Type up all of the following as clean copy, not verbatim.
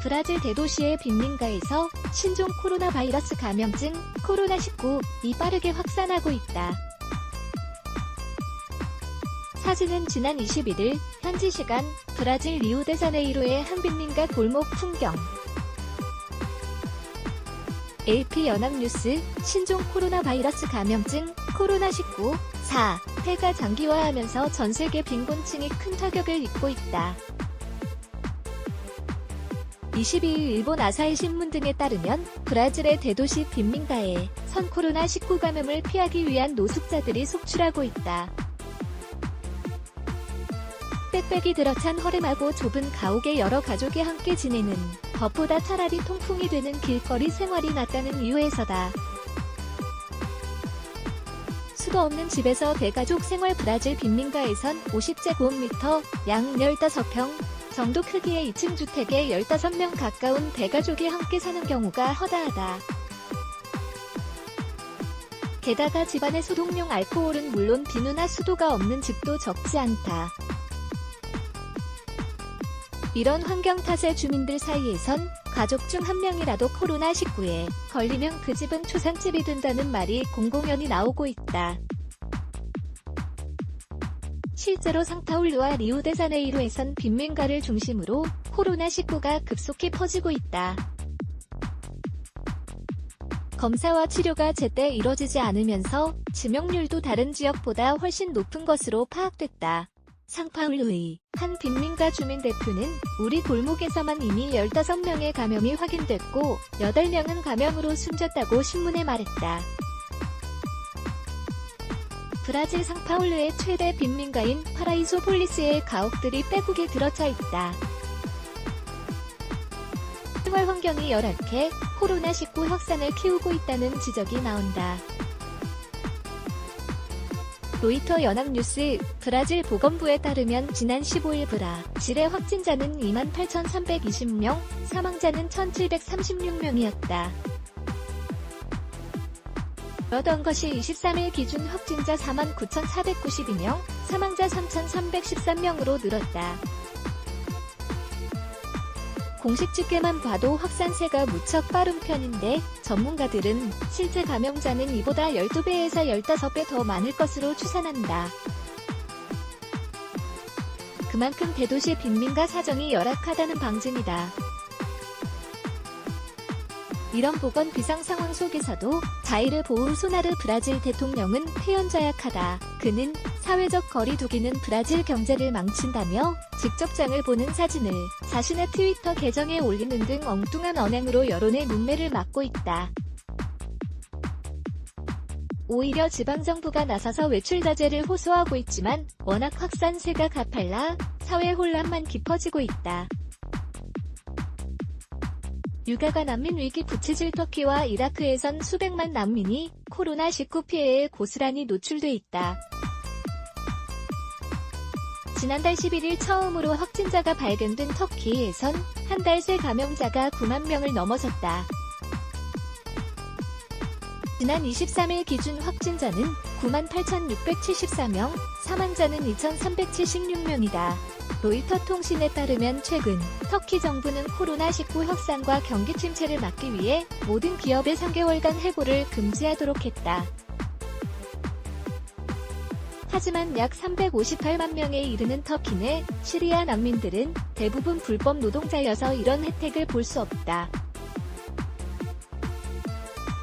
브라질 대도시의 빈민가에서 신종 코로나 바이러스 감염증 코로나19이 빠르게 확산하고 있다. 사진은 지난 21일 현지 시간 브라질 리우데자네이루의 한 빈민가 골목 풍경. AP 연합뉴스 신종 코로나 바이러스 감염증 코로나19 사태가 장기화하면서 전세계 빈곤층이 큰 타격을 입고 있다. 22일 일본 아사히 신문 등에 따르면 브라질의 대도시 빈민가에 선 코로나19 감염을 피하기 위한 노숙자들이 속출하고 있다. 빽빽이 들어찬 허름하고 좁은 가옥에 여러 가족이 함께 지내는 것보다 차라리 통풍이 되는 길거리 생활이 낫다는 이유에서다. 수도 없는 집에서 대가족 생활. 브라질 빈민가에선 50제곱미터 약 15평 정도 크기의 2층 주택에 15명 가까운 대가족이 함께 사는 경우가 허다하다. 게다가 집안의 소독용 알코올은 물론 비누나 수도가 없는 집도 적지 않다. 이런 환경 탓에 주민들 사이에선 가족 중 한 명이라도 코로나19에 걸리면 그 집은 초상집이 된다는 말이 공공연히 나오고 있다. 실제로 상파울루와 리우데자네이루에선 빈민가를 중심으로 코로나19가 급속히 퍼지고 있다. 검사와 치료가 제때 이뤄지지 않으면서 치명률도 다른 지역보다 훨씬 높은 것으로 파악됐다. 상파울루의 한 빈민가 주민 대표는 우리 골목에서만 이미 15명의 감염이 확인됐고 8명은 감염으로 숨졌다고 신문에 말했다. 브라질 상파울루의 최대 빈민가인 파라이소폴리스의 가옥들이 빼곡히 들어차 있다. 생활 환경이 열악해 코로나19 확산을 키우고 있다는 지적이 나온다. 로이터 연합뉴스 브라질 보건부에 따르면 지난 15일 브라질의 확진자는 28,320명, 사망자는 1,736명이었다. 그러던 것이 23일 기준 확진자 49,492명, 사망자 3,313명으로 늘었다. 공식 집계만 봐도 확산세가 무척 빠른 편인데 전문가들은 실제 감염자는 이보다 12배에서 15배 더 많을 것으로 추산한다. 그만큼 대도시 빈민가 사정이 열악하다는 방증이다. 이런 보건 비상 상황 속에서도 자이르 보울소나르 브라질 대통령은 태연자약하다. 그는 사회적 거리 두기는 브라질 경제를 망친다며 직접 장을 보는 사진을 자신의 트위터 계정에 올리는 등 엉뚱한 언행으로 여론의 문매를 막고 있다. 오히려 지방정부가 나서서 외출 자제를 호소하고 있지만 워낙 확산세가 가팔라 사회 혼란만 깊어지고 있다. 육아가 난민 위기 부채질 터키와 이라크에선 수백만 난민이 코로나19 피해에 고스란히 노출돼 있다. 지난달 11일 처음으로 확진자가 발견된 터키에선 한 달 새 감염자가 9만 명을 넘어섰다. 지난 23일 기준 확진자는 98,674명, 사망자는 2,376명이다. 로이터 통신에 따르면 최근 터키 정부는 코로나19 확산과 경기 침체를 막기 위해 모든 기업의 3개월간 해고를 금지하도록 했다. 하지만 약 358만 명에 이르는 터키 내 시리아 난민들은 대부분 불법 노동자여서 이런 혜택을 볼 수 없다.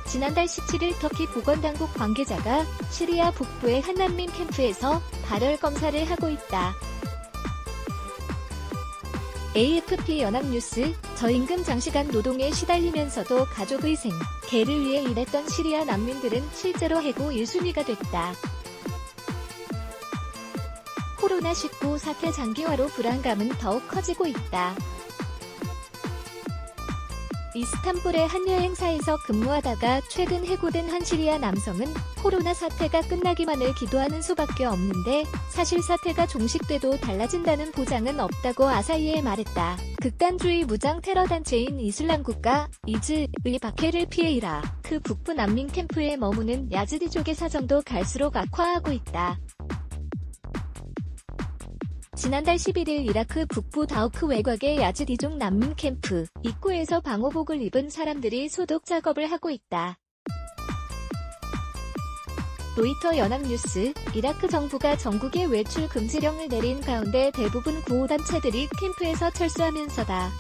지난달 17일 터키 보건당국 관계자가 시리아 북부의 한 난민 캠프에서 발열 검사를 하고 있다. AFP 연합뉴스 저임금 장시간 노동에 시달리면서도 가족의 생계를 위해 일했던 시리아 난민들은 실제로 해고 1순위가 됐다. 코로나19 사태 장기화로 불안감은 더욱 커지고 있다. 이스탄불의 한 여행사에서 근무하다가 최근 해고된 한 시리아 남성은 코로나 사태가 끝나기만을 기도하는 수밖에 없는데 사실 사태가 종식돼도 달라진다는 보장은 없다고 아사히에 말했다. 극단주의 무장 테러 단체인 이슬람국가 이즈의 박해를 피해 이라크 북부 난민 캠프에 머무는 야즈디족의 사정도 갈수록 악화하고 있다. 지난달 11일 이라크 북부 다우크 외곽의 야즈디족 난민 캠프 입구에서 방호복을 입은 사람들이 소독 작업을 하고 있다. 로이터 연합뉴스, 이라크 정부가 전국에 외출 금지령을 내린 가운데 대부분 구호단체들이 캠프에서 철수하면서다.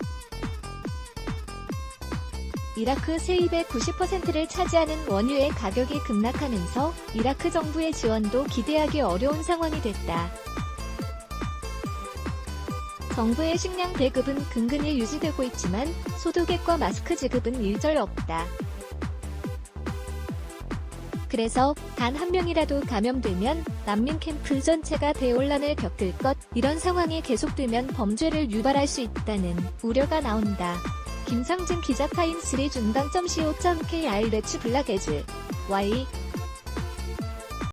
이라크 세입의 90%를 차지하는 원유의 가격이 급락하면서 이라크 정부의 지원도 기대하기 어려운 상황이 됐다. 정부의 식량 배급은 근근히 유지되고 있지만 소독액과 마스크 지급은 일절 없다. 그래서 단 한 명이라도 감염되면 난민 캠프 전체가 대혼란을 겪을 것, 이런 상황이 계속되면 범죄를 유발할 수 있다는 우려가 나온다. 김상진 기자 타임3 중당.co.kr 레츠 블락에즈 Y